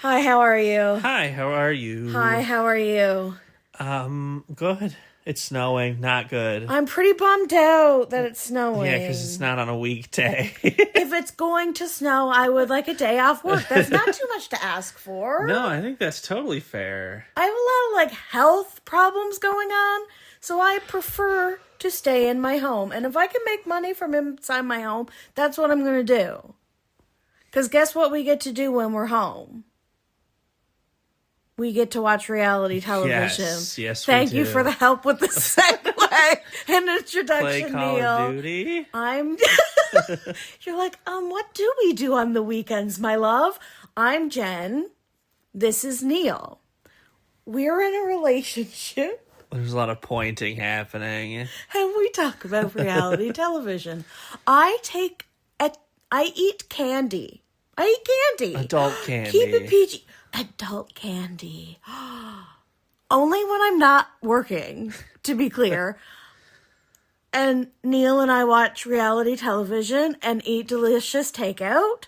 Hi, how are you? Hi, how are you? Hi, how are you? Good. It's snowing. Not good. I'm pretty bummed out that it's Yeah, because it's snowing. not on a weekday. If it's going to snow, I would like a day off work. That's not too much to ask for. No, I think that's totally fair. I have a lot of health problems going on, so I prefer to stay in my home. And if I can make money from inside my home, that's what I'm going to do. Because guess what we get to do when we're home? We get to watch reality television. Yes, Thank we you do. for the help with the segue and introduction, Play Call Neal. of Duty. You're like, what do we do on the weekends, my love? I'm Jen. This is Neal. We're in a relationship There's a lot of pointing happening. and we talk about reality television. I eat candy. I eat candy. Adult candy. Keep it PG. Adult candy. Only when I'm not working, to be clear. And Neal and I watch reality television and eat delicious takeout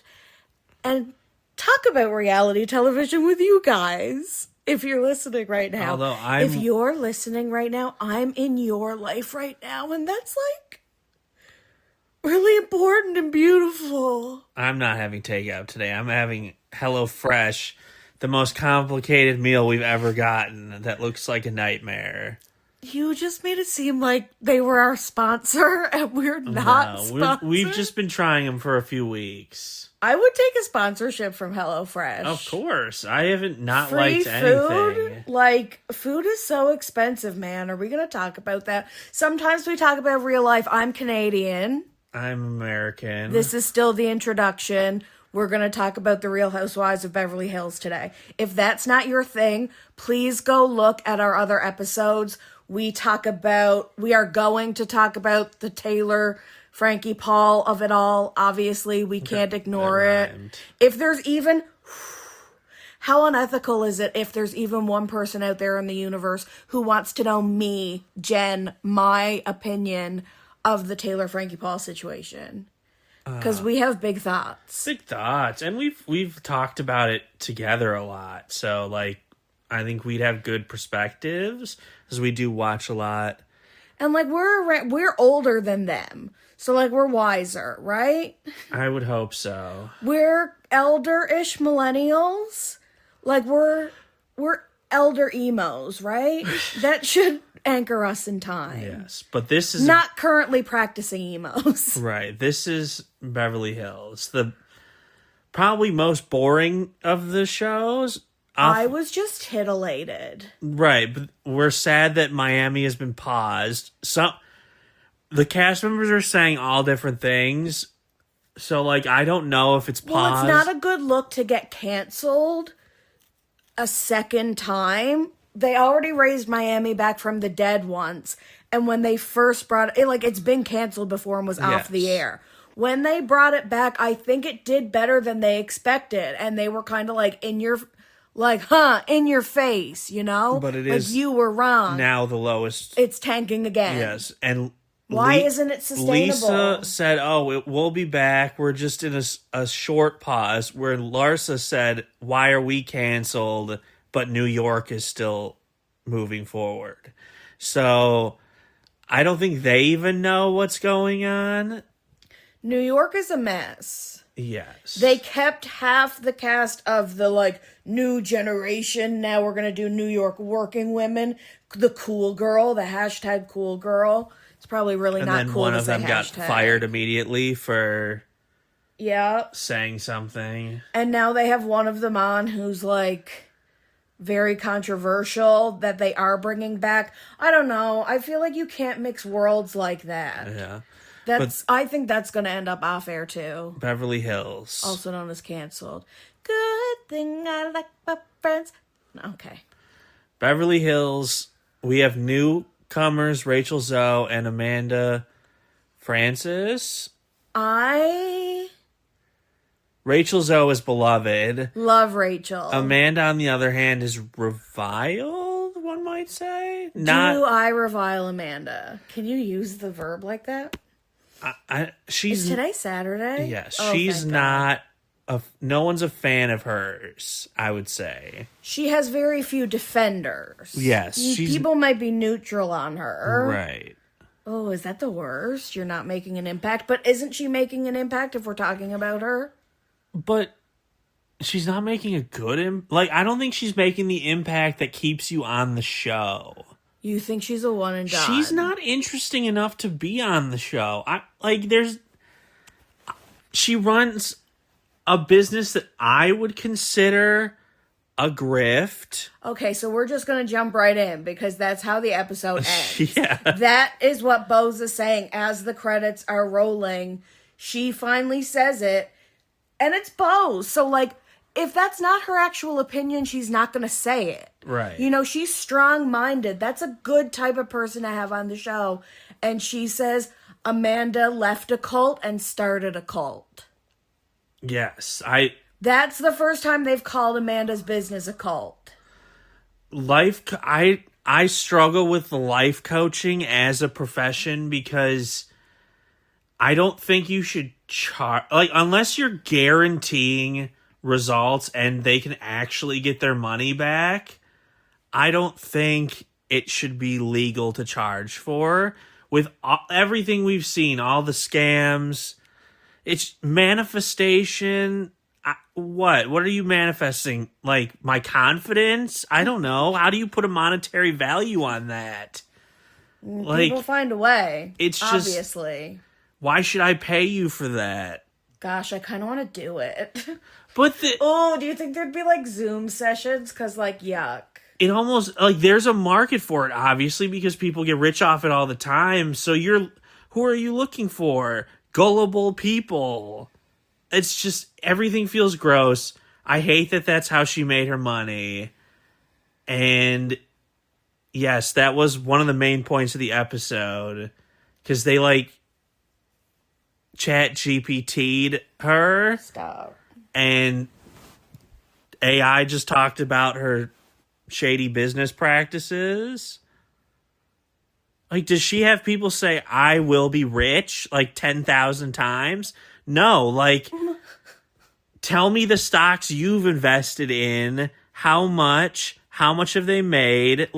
and talk about reality television with you guys. If you're listening right now. Although If you're listening right now, I'm in your life right now. And that's really important and beautiful. I'm not having takeout today. I'm having HelloFresh, the most complicated meal we've ever gotten that looks like a nightmare. You just made it seem like they were our sponsor, and we're not sponsored. We've just been trying them for a few weeks. I would take a sponsorship from HelloFresh. Of course. I haven't not Free liked food? anything. Food is so expensive, man. Are we going to talk about that? Sometimes we talk about real life. I'm Canadian. I'm American. This is still the introduction. We're going to talk about the Real Housewives of Beverly Hills today. If that's not your thing, please go look at our other episodes. We are going to talk about the Taylor, Frankie Paul of it all. Obviously, we can't ignore it. If there's even, how unethical is it if there's even one person out there in the universe who wants to know me, Jen, my opinion of the Taylor, Frankie Paul situation? Because we have big thoughts. Big thoughts. And we've talked about it together a lot. So, I think we'd have good perspectives because we do watch a lot. And we're older than them. So we're wiser, right? I would hope so. We're elder-ish millennials. We're elder emos, right? That should anchor us in time. Yes. But this is not currently practicing emos. Right. This is Beverly Hills. The probably most boring of the shows. I was just titillated. Right, but we're sad that Miami has been paused. The cast members are saying all different things. So, I don't know if it's paused. Well, it's not a good look to get canceled a second time. They already raised Miami back from the dead once. And when they first brought it, it's been canceled before and was off the air. When they brought it back, I think it did better than they expected. And they were kind of in your face, you know? But it is you were wrong. Now the lowest. It's tanking again. Yes, and why isn't it sustainable? Lisa said, it will be back. We're just in a short pause. Where Larsa said, why are we canceled, but New York is still moving forward? So I don't think they even know what's going on. New York is a mess. Yes. They kept half the cast of the new generation. Now we're going to do New York working women. The cool girl, the hashtag cool girl. It's probably really not cool to say hashtag. And then one of them got fired immediately for saying something. And now they have one of them on who's very controversial that they are bringing back. I don't know. I feel like you can't mix worlds like that. Yeah. I think that's going to end up off air too. Beverly Hills. Also known as canceled. Good thing I like my friends. Okay. Beverly Hills. We have newcomers, Rachel Zoe and Amanda Francis. Rachel Zoe is beloved. Love Rachel. Amanda, on the other hand, is reviled, one might say. Do I revile Amanda? Can you use the verb like that? She's Is today Saturday? Yes, Oh, she's not no one's a fan of hers, I would say. She has very few defenders. Yes. People might be neutral on her. Right. Oh, is that the worst? You're not making an impact? But isn't she making an impact if we're talking about her? But she's not making a good I don't think she's making the impact that keeps you on the show. You think she's a one and done? She's not interesting enough to be on the show. She runs a business that I would consider a grift. Okay, so we're just going to jump right in because that's how the episode ends. Yeah. That is what Bose is saying as the credits are rolling. She finally says it, and it's Bose. So, if that's not her actual opinion, she's not going to say it. Right. She's strong-minded. That's a good type of person to have on the show. And she says Amanda left a cult and started a cult. Yes, That's the first time they've called Amanda's business a cult. I struggle with life coaching as a profession because I don't think you should charge, unless you're guaranteeing results and they can actually get their money back. I don't think it should be legal to charge for. With everything we've seen, all the scams, it's manifestation. What are you manifesting? My confidence? I don't know. How do you put a monetary value on that? People find a way. It's obviously. Just, why should I pay you for that? Gosh, I kind of want to do it. But do you think there'd be Zoom sessions? Because yuck. It almost there's a market for it, obviously, because people get rich off it all the time. So who are you looking for? Gullible people. It's just, everything feels gross. I hate that that's how she made her money. And yes, that was one of the main points of the episode. Because they chat GPT'd her. Stop. And AI just talked about her shady business practices. Does she have people say, I will be rich 10,000 times? No, tell me the stocks you've invested in. How much have they made?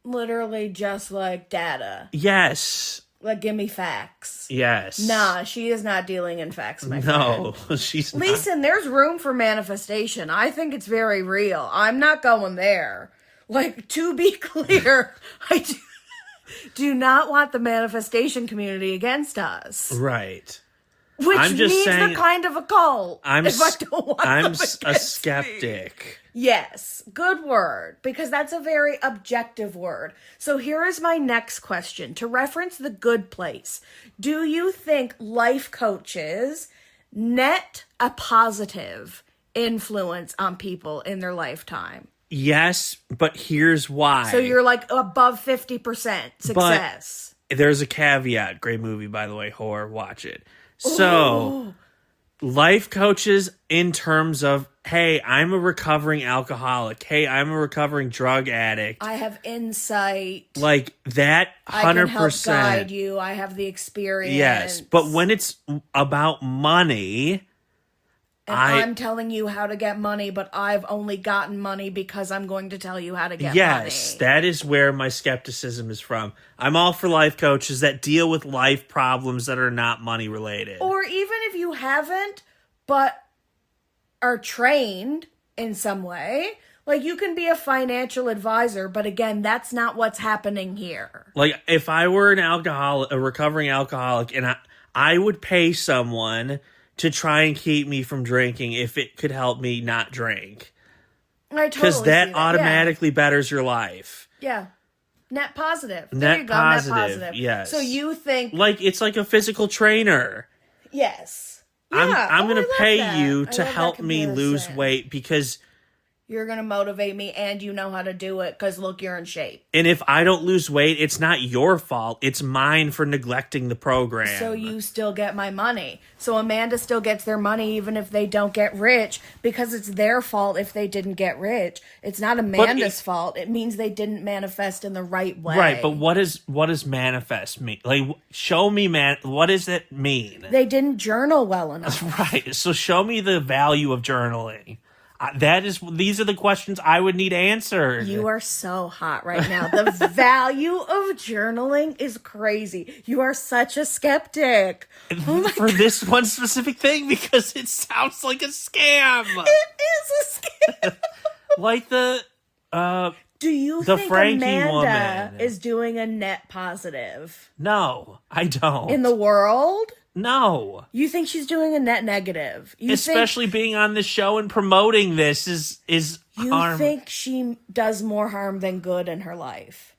Literally just data. Yes. Give me facts. Yes. Nah, she is not dealing in facts, my friend. No, she's not. Listen, there's room for manifestation. I think it's very real. I'm not going there. To be clear, I do not want the manifestation community against us. Right. Which means they're kind of a cult. I'm if I don't want I'm them a skeptic. Me. Yes, good word, because that's a very objective word. So here is my next question. To reference The Good Place, do you think life coaches net a positive influence on people in their lifetime? Yes, but here's why. So you're above 50% success. But there's a caveat. Great movie, by the way. Horror, watch it. So, life coaches in terms of, hey, I'm a recovering alcoholic. Hey, I'm a recovering drug addict. I have insight. That 100%. I can help guide you. I have the experience. Yes, but when it's about money, and I'm telling you how to get money, but I've only gotten money because I'm going to tell you how to get money. Yes, that is where my skepticism is from. I'm all for life coaches that deal with life problems that are not money related. Or even if you haven't, but are trained in some way. You can be a financial advisor, but again, that's not what's happening here. If I were a recovering alcoholic, and I would pay someone to try and keep me from drinking if it could help me not drink. I totally Because that see automatically betters your life. Yeah. Net positive. Net there you go, positive, net positive. yes. So you think... It's like a physical trainer. Yes. Yeah. I'm going to pay you to love help that me lose comparison. weight because You're going to motivate me, and you know how to do it because, look, you're in shape. And if I don't lose weight, it's not your fault. It's mine for neglecting the program. So you still get my money. So Amanda still gets their money even if they don't get rich, because it's their fault if they didn't get rich. It's not Amanda's fault. It means they didn't manifest in the right way. Right, but what does manifest mean? Like, show me, what does it mean? They didn't journal well enough. Right, so show me the value of journaling. These are the questions I would need answered. You are so hot right now. The value of journaling is crazy. You are such a skeptic. For this one specific thing, because it sounds like a scam. It is a scam. Like the Do you the think Frankie Amanda woman is doing a net positive? No, I don't. In the world? No. You think she's doing a net negative? Especially being on the show and promoting this is harm. You think she does more harm than good in her life?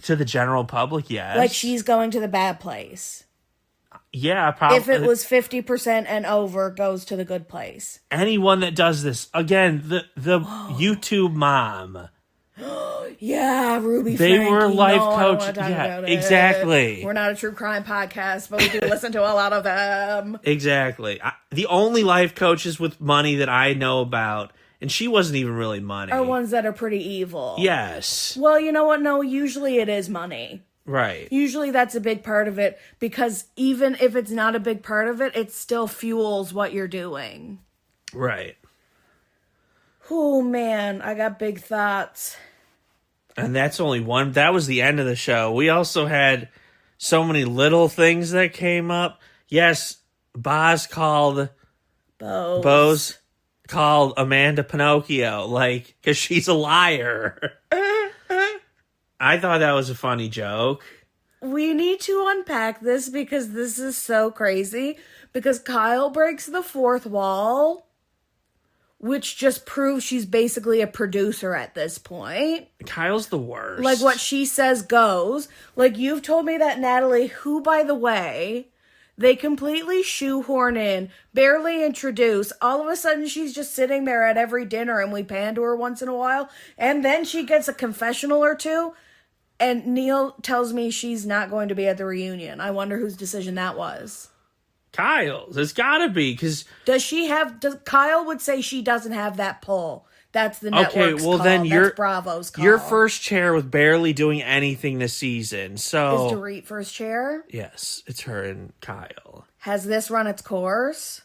To the general public, yes. Like she's going to the bad place. Yeah, probably. If it was 50% and over, goes to the good place. Anyone that does this, again, the YouTube mom. Yeah, Ruby. They Frankie. were life coach. Yeah, exactly. We're not a true crime podcast, but we do listen to a lot of them. Exactly. The only life coaches with money that I know about, and she wasn't even really money, are ones that are pretty evil. Yes. Well, you know what? No, usually it is money. Right. Usually that's a big part of it, because even if it's not a big part of it, it still fuels what you're doing. Right. Oh, man, I got big thoughts. And that's only one. That was the end of the show. We also had so many little things that came up. Yes, Bose called Amanda Pinocchio, like, because she's a liar. I thought that was a funny joke. We need to unpack this because this is so crazy. Because Kyle breaks the fourth wall, which just proves she's basically a producer at this point. Kyle's the worst. Like, what she says goes. Like, you've told me that Natalie, who, by the way, they completely shoehorn in, barely introduce. All of a sudden, she's just sitting there at every dinner, and we pan to her once in a while. And then she gets a confessional or two, and Neal tells me she's not going to be at the reunion. I wonder whose decision that was. Kyle's. It's gotta be, because... Kyle would say she doesn't have that pull. That's the network's call. Then That's Bravo's call. You're first chair with barely doing anything this season, so... Is Dorit first chair? Yes, it's her and Kyle. Has this run its course?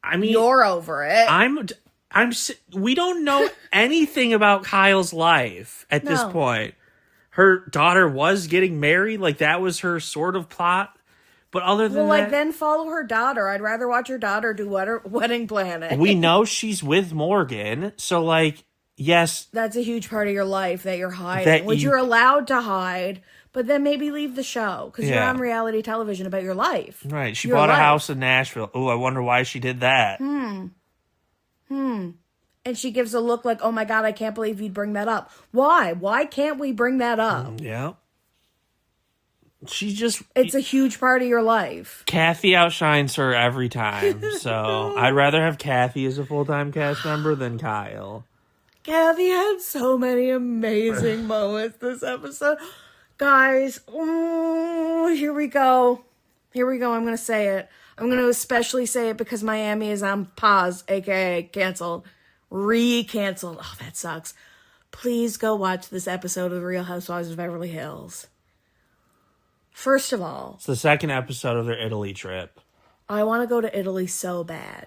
I mean... You're over it. We don't know anything about Kyle's life at this point. Her daughter was getting married, like that was her sort of plot. But other than that... then follow her daughter. I'd rather watch her daughter do wedding planning. We know she's with Morgan, so, like, yes... That's a huge part of your life that you're hiding, which you're allowed to hide, but then maybe leave the show, because you're on reality television about your life. Right, she bought a house in Nashville. Oh, I wonder why she did that. And she gives a look like, oh my God, I can't believe you'd bring that up. Why? Why can't we bring that up? Yeah. She just... It's a huge part of your life. Kathy outshines her every time, so I'd rather have Kathy as a full-time cast member than Kyle. Kathy had so many amazing moments this episode. Guys, here we go. I'm going to say it. I'm going to especially say it because Miami is on pause, aka canceled. Re-canceled. Oh, that sucks. Please go watch this episode of The Real Housewives of Beverly Hills. First of all... It's the second episode of their Italy trip. I want to go to Italy so bad.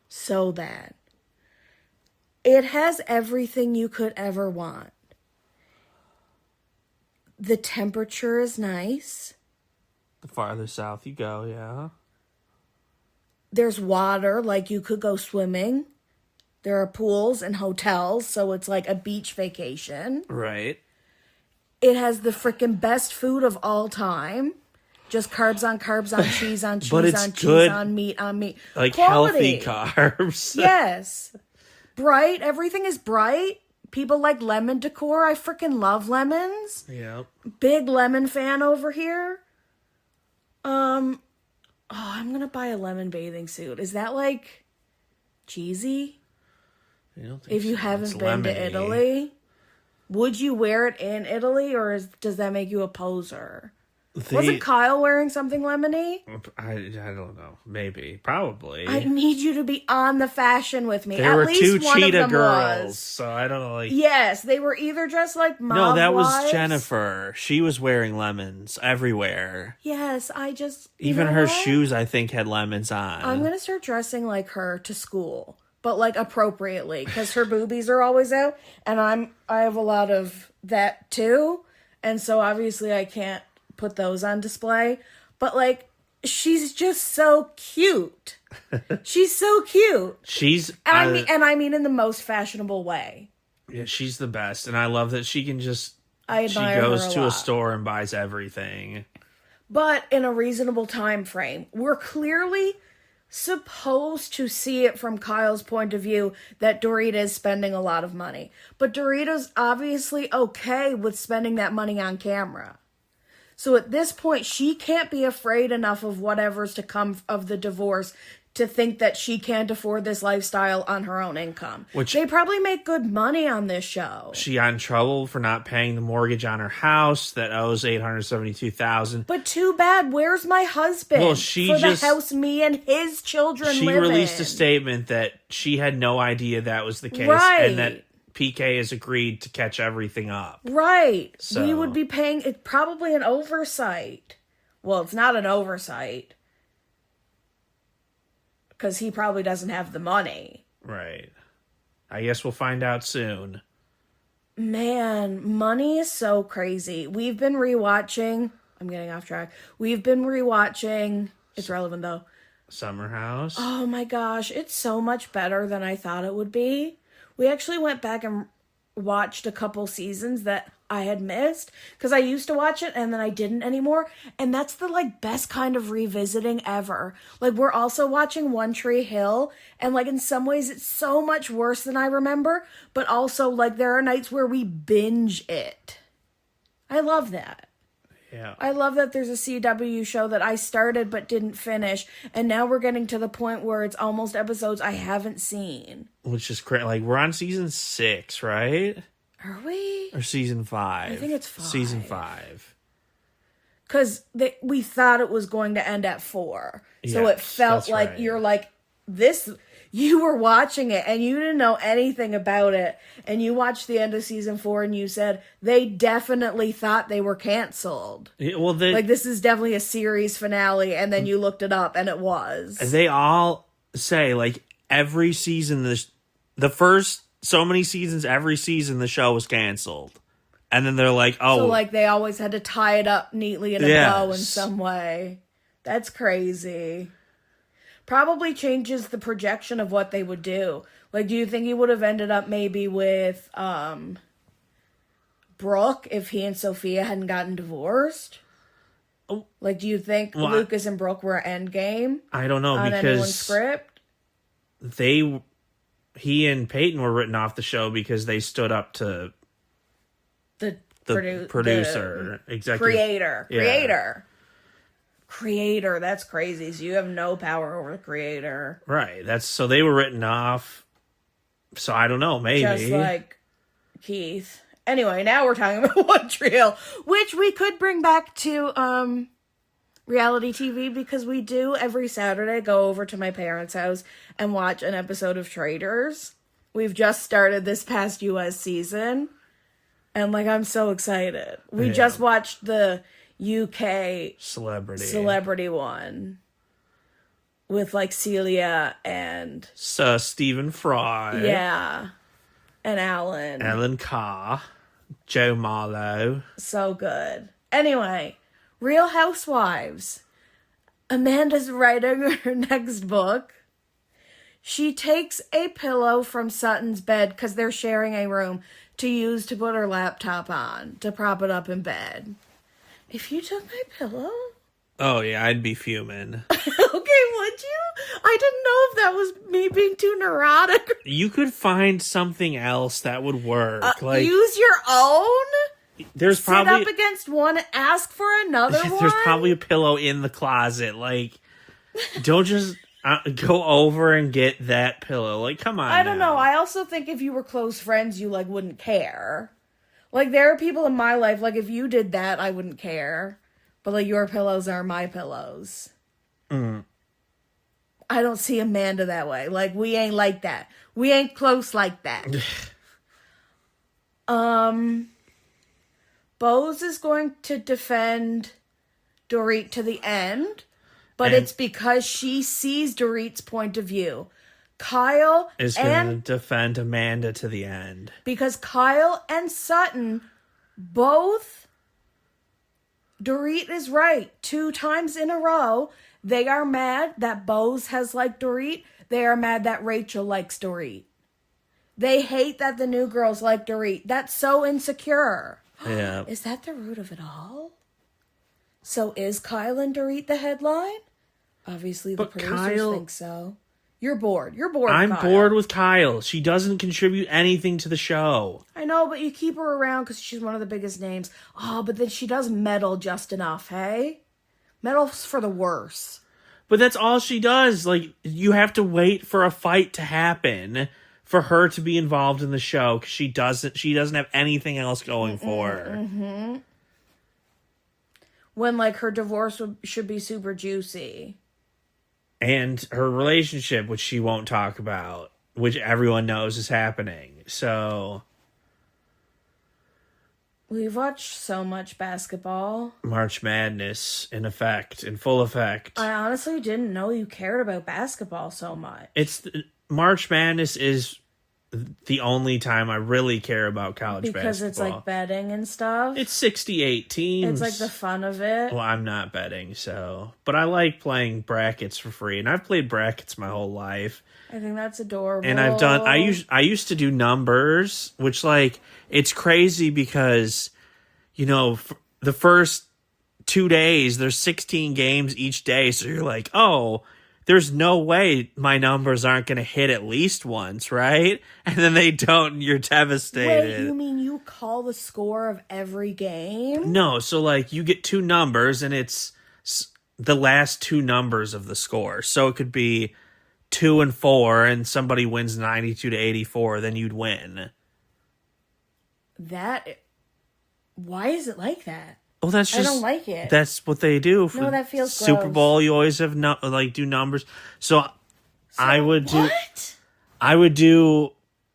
So bad. It has everything you could ever want. The temperature is nice. The farther south you go, yeah. There's water, like you could go swimming. There are pools and hotels, so it's like a beach vacation. Right. It has the freaking best food of all time. Just carbs on carbs on cheese on cheese on cheese good, on meat on meat. Like Quality. healthy carbs. Yes. Bright. Everything is bright. People like lemon decor. I freaking love lemons. Yep. Big lemon fan over here. I'm gonna buy a lemon bathing suit. Is that like cheesy. I don't think If you so. haven't It's been to lemony. Italy, would you wear it in Italy, or does that make you a poser? Wasn't Kyle wearing something lemony? I don't know. Maybe. Probably. I need you to be on the fashion with me. There At were least two one of cheetah them girls, was. so I don't know. Like, Yes, they were either dressed like mob no, that was wives. Jennifer. She was wearing lemons everywhere. Yes, I just... you Even know her what? shoes, I think, had lemons on. I'm going to start dressing like her to school, but like appropriately, because her boobies are always out, and I have a lot of that too, and so obviously I can't put those on display, but like she's just so cute. She's so cute. She's And I mean in the most fashionable way. yeah, she's the best, and I love that she can just I she admire goes her a to lot. a store and buys everything. But in a reasonable time frame. We're clearly supposed to see it from Kyle's point of view that Dorita is spending a lot of money. But Dorita's obviously okay with spending that money on camera. So at this point, she can't be afraid enough of whatever's to come of the divorce to think that she can't afford this lifestyle on her own income. Which- they probably make good money on this show. She got in trouble for not paying the mortgage on her house that owes $872,000. But too bad, where's my husband? Well, she for just- the house me and his children She live released in. a statement that she had no idea that was the case, Right. and that PK has agreed to catch everything up. Right. So- We would be paying it, probably an oversight. Well, it's not an oversight. Because he probably doesn't have the money. Right. I guess we'll find out soon. Man, money is so crazy. We've been rewatching. I'm getting off track. We've been rewatching. It's relevant though. Summer House. Oh my gosh, it's so much better than I thought it would be. We actually went back and watched a couple seasons that I had missed because I used to watch it and then I didn't anymore, and that's the like best kind of revisiting ever. Like we're also watching One Tree Hill, and like in some ways it's so much worse than I remember, but also like there are nights where we binge it. I love that. Yeah. I love that there's a CW show that I started but didn't finish, and now we're getting to the point where it's almost episodes I haven't seen. Which is crazy. Like, we're on season 6, right? Are we? Or season 5? I think it's 5. Season 5. Because we thought it was going to end at 4. So it Yes, felt that's like right. you're like, this... You were watching it and you didn't know anything about it. And you watched the end of season 4 and you said, they definitely thought they were canceled. Yeah, well, Like, this is definitely a series finale. And then you looked it up and it was. they all say, like, every season, the first so many seasons, every season the show was canceled. And then they're like, oh. So, like, they always had to tie it up neatly in a Yes. bow in some way. That's crazy. Probably changes the projection of what they would do. Like, do you think he would have ended up maybe with Brooke if he and Sophia hadn't gotten divorced? Oh. Like, do you think Well, Lucas and Brooke were endgame I don't know, on anyone's because script? he and Peyton were written off the show because they stood up to The producer, executive creator. Yeah. Creator, that's crazy. So you have no power over the creator. Right. So they were written off. So I don't know, maybe. Just like Keith. Anyway, now we're talking about One Tree Hill, which we could bring back to reality TV because we do every Saturday go over to my parents' house and watch an episode of Traitors. We've just started this past US season. And like, I'm so excited. We just watched the UK celebrity one with like Celia and Stephen Fry. yeah, and Alan Carr. Joe Marlowe. So good. Anyway, Real Housewives. Amanda's writing her next book. She takes a pillow from Sutton's bed because they're sharing a room to use to put her laptop on to prop it up in bed. If you took my pillow? Oh, yeah, I'd be fuming. Okay, would you? I didn't know if that was me being too neurotic. You could find something else that would work. Use your own? There's Sit probably up against one, ask for another one? there's probably a pillow in the closet. Like, don't just. Go over and get that pillow. Like, come on. I don't know. I also think if you were close friends, you, like, wouldn't care. Like, there are people in my life, like, if you did that, I wouldn't care. But, like, your pillows are my pillows. Mm. I don't see Amanda that way. Like, we ain't like that. We ain't close like that. Bose is going to defend Dorit to the end, but it's because she sees Dorit's point of view. Kyle is going to defend Amanda to the end. Because Kyle and Sutton both... Dorit is right. 2 times in a row, they are mad that Bose has liked Dorit. They are mad that Rachel likes Dorit. They hate that the new girls like Dorit. That's so insecure. Yeah. Is that the root of it all? So is Kyle and Dorit the headline? Obviously, the producers think so. You're bored. You're bored. I'm Kyle. bored with Kyle. She doesn't contribute anything to the show. I know, but you keep her around because she's one of the biggest names. Oh, but then she does meddle just enough, hey? Meddle's for the worse. But that's all she does. Like, you have to wait for a fight to happen for her to be involved in the show because she doesn't have anything else going for her. Mm-hmm. When, like, her divorce should be super juicy. And her relationship, which she won't talk about, which everyone knows is happening. So we've watched so much basketball. March Madness in full effect. I honestly didn't know you cared about basketball so much. March Madness is the only time I really care about college basketball. Because it's like betting and stuff? It's 68 teams. It's like the fun of it. Well, I'm not betting, but I like playing brackets for free, and I've played brackets my whole life. I think that's adorable. And I used to do numbers, which, like, it's crazy because, you know, the first 2 days, there's 16 games each day, so you're like, oh, there's no way my numbers aren't going to hit at least once, right? And then they don't, and you're devastated. Wait, you mean you call the score of every game? No, so, like, you get 2 numbers, and it's the last 2 numbers of the score. So it could be 2 and 4, and somebody wins 92 to 84, then you'd win. Why is it like that? Well, that's just... I don't like it. That's what they do. No, that feels Super gross. Bowl, you always have, do numbers. So I would do... What? I would do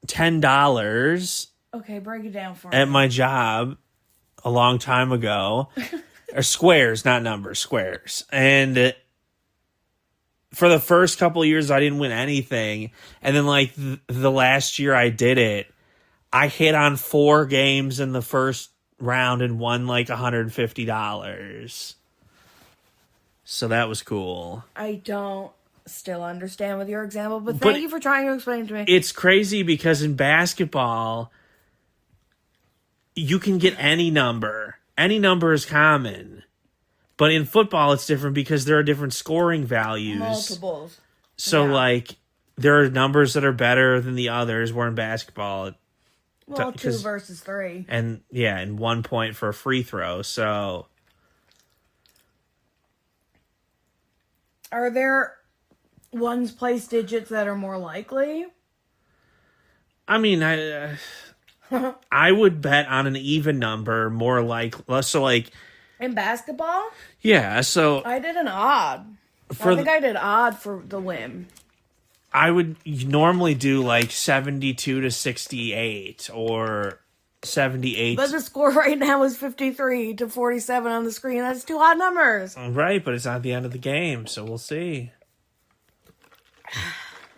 $10... Okay, break it down for me. At my job a long time ago. Or squares, not numbers, squares. And for the first couple of years, I didn't win anything. And then, like, the last year I did it, I hit on 4 games in the first round and won, like, $150. So that was cool. I don't still understand with your example, but thank you for trying to explain it to me. It's crazy because in basketball, you can get any number. Any number is common. But in football, it's different because there are different scoring values. Multiples. So, like, there are numbers that are better than the others, where in basketball... Well, 2 versus 3. And, yeah, and 1 point for a free throw, so... Are there ones place digits that are more likely? I mean, I would bet on an even number more so, like... In basketball? Yeah, so... I did an odd. I think I did odd for the win. I would normally do, like, 72 to 68 or 78. But the score right now is 53 to 47 on the screen. That's 2 odd numbers. Right, but it's not the end of the game, so we'll see.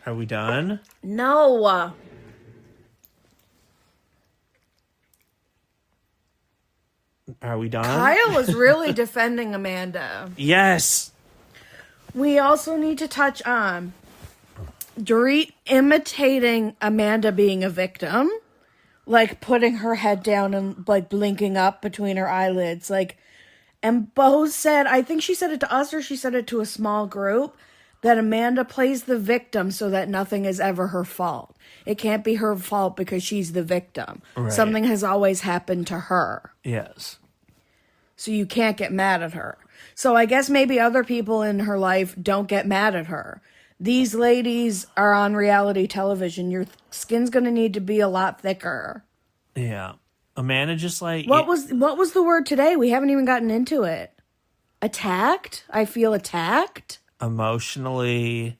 Are we done? No. Are we done? Kyle was really defending Amanda. Yes. We also need to touch on Dorit imitating Amanda being a victim. Like, putting her head down and, like, blinking up between her eyelids. Like, and Bose said, I think she said it to us or she said it to a small group, that Amanda plays the victim so that nothing is ever her fault. It can't be her fault because she's the victim. Right. Something has always happened to her. Yes. So you can't get mad at her. So I guess maybe other people in her life don't get mad at her. These ladies are on reality television. Your skin's going to need to be a lot thicker. Yeah. Amanda just like... What was the word today? We haven't even gotten into it. Attacked? I feel attacked. Emotionally...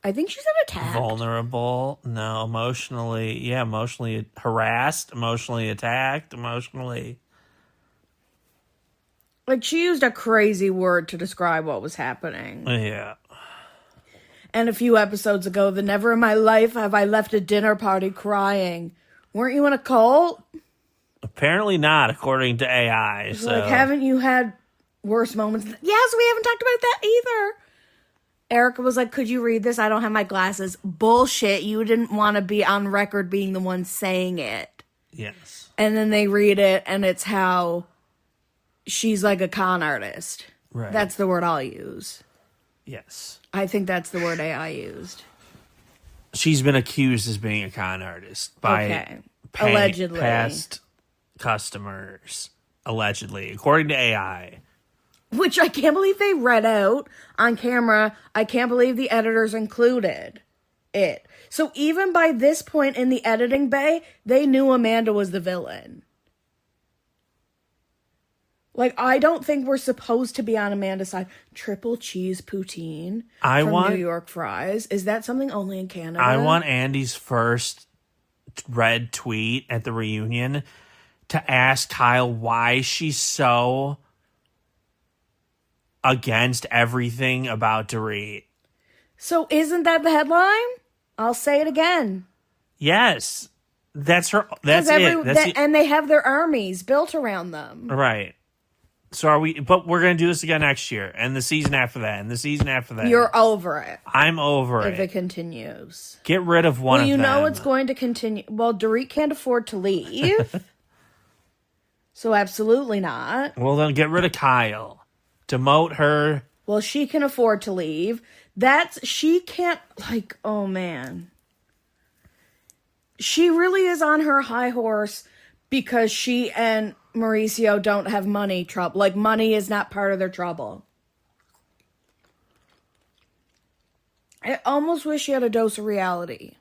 I think she said attacked. Vulnerable. No, emotionally... Yeah, emotionally harassed, emotionally attacked, emotionally... Like, she used a crazy word to describe what was happening. Yeah. And a few episodes ago, the never in my life have I left a dinner party crying. Weren't you in a cult? Apparently not, according to AI. So. Like, haven't you had worse moments? Yes, we haven't talked about that either. Erica was like, could you read this? I don't have my glasses. Bullshit. You didn't want to be on record being the one saying it. Yes. And then they read it, and it's how she's like a con artist. Right. That's the word I'll use. Yes. I think that's the word AI used. She's been accused as being a con artist by allegedly past customers. Allegedly, according to AI. Which I can't believe they read out on camera. I can't believe the editors included it. So even by this point in the editing bay, they knew Amanda was the villain. Like, I don't think we're supposed to be on Amanda's side. Triple cheese poutine from New York fries. Is that something only in Canada? I want Andy's first read tweet at the reunion to ask Kyle why she's so against everything about Dorit. So isn't that the headline? I'll say it again. Yes. That's her. That's it. And they have their armies built around them. Right. So are we, but we're going to do this again next year, and the season after that, and the season after that. You're over it. I'm over it. If it continues. Get rid of one of them. Well, you know it's going to continue. Well, Dorit can't afford to leave. So absolutely not. Well, then get rid of Kyle. Demote her. Well, she can afford to leave. She can't, like, oh man. She really is on her high horse because she and Mauricio don't have money trouble. Like, money is not part of their trouble. I almost wish she had a dose of reality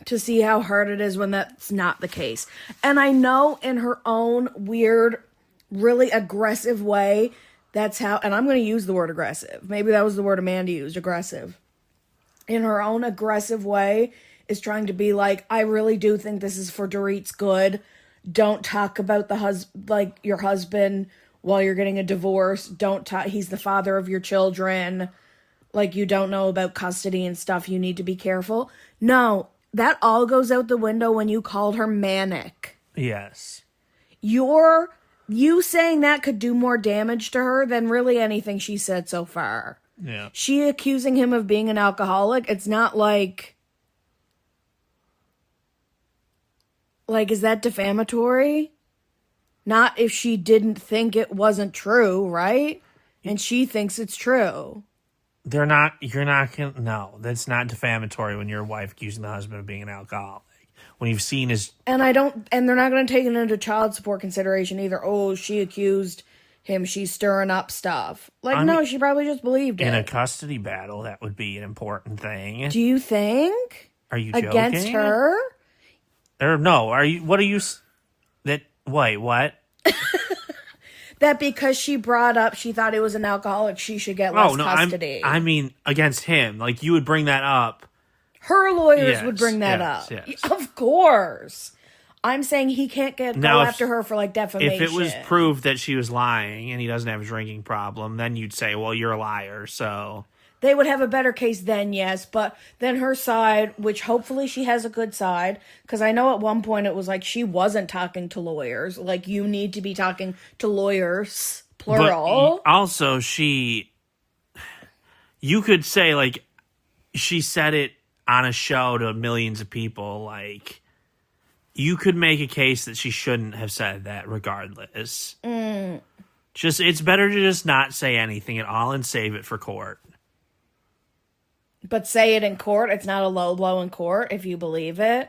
to see how hard it is when that's not the case. And I know in her own weird, really aggressive way, that's how, and I'm going to use the word aggressive. Maybe that was the word Amanda used, aggressive. In her own aggressive way, is trying to be like, I really do think this is for Dorit's good. Don't talk about your husband while you're getting a divorce. Don't talk. He's the father of your children. Like, you don't know about custody and stuff. You need to be careful. No, that all goes out the window when you called her manic. Yes. You saying that could do more damage to her than really anything she said so far. Yeah. She accusing him of being an alcoholic. It's not like, is that defamatory? Not if she didn't think it wasn't true, right? And she thinks it's true. You're not gonna, no, that's not defamatory when your wife accusing the husband of being an alcoholic. When you've seen his... And they're not going to take it into child support consideration either. Oh, she accused him, she's stirring up stuff. No, she probably just believed it. In a custody battle, that would be an important thing. Do you think? Are you joking? Against her? Or no, wait, what? That because she brought up, she thought he was an alcoholic, she should get less custody. I mean, against him. Like, you would bring that up. Her lawyers would bring that up. Yes. Of course. I'm saying he can't go after her for, defamation. If it was proved that she was lying and he doesn't have a drinking problem, then you'd say, well, you're a liar, so... They would have a better case then, yes. But then her side, which hopefully she has a good side, because I know at one point it was like she wasn't talking to lawyers. Like, you need to be talking to lawyers, plural. But also, you could say, she said it on a show to millions of people. You could make a case that she shouldn't have said that regardless. It's better to just not say anything at all and save it for court. But say it in court. It's not a low blow in court if you believe it.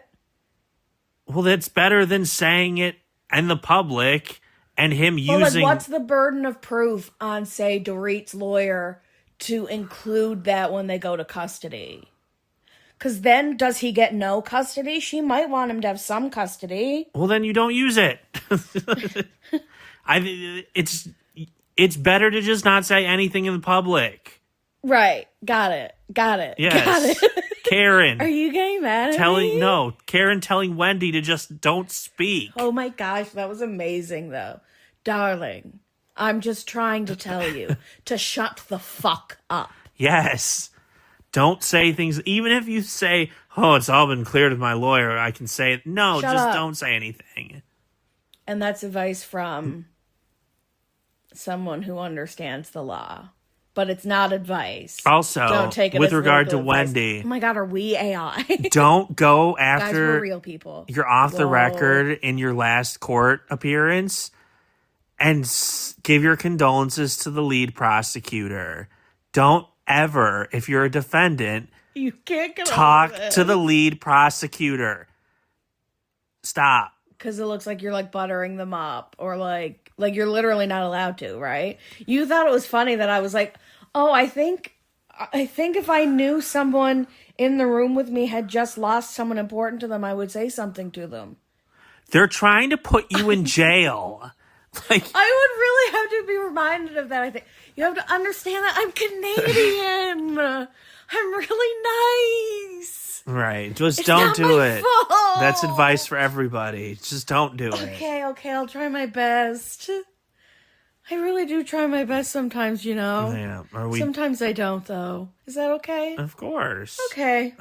Well, that's better than saying it in the public and him using... what's the burden of proof on, say, Dorit's lawyer to include that when they go to custody. Because then, does he get no custody? She might want him to have some custody. Well, then you don't use it. It's better to just not say anything in the public. Right. Got it. Yes. Got it. Karen. Are you getting mad at me? No, Karen telling Wendy to just don't speak. Oh my gosh, that was amazing though. Darling, I'm just trying to tell you to shut the fuck up. Yes. Don't say things. Even if you say, oh, it's all been cleared with my lawyer, I can say it. No, Shut just up. don't say anything. And that's advice from someone who understands the law. But it's not advice. Also, don't take it with as regard to legal advice. Wendy, Oh my God, are we AI? don't go Guys, after we're real people. you're off the Whoa. record in your last court appearance and give your condolences to the lead prosecutor. Don't ever, if you're a defendant, You can't get talk over to the lead prosecutor. Stop. Because it looks like you're like buttering them up, or like you're literally not allowed to, right? You thought it was funny that I was like, oh, I think if I knew someone in the room with me had just lost someone important to them, I would say something to them. They're trying to put you in jail. Like, I would really have to be reminded of that. I think you have to understand that I'm Canadian. I'm really nice. right. Just It's don't not do my it. fault. That's advice for everybody. Just don't do it. Okay, I'll try my best. I really do try my best sometimes, you know. Yeah. Are we? Sometimes I don't, though. Is that okay? Of course. Okay.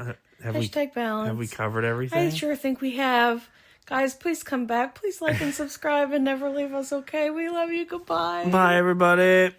Have Hashtag balance. Have we covered everything? I sure think we have. Guys, please come back. Please like and subscribe and never leave us, okay? We love you. Goodbye. Bye, everybody.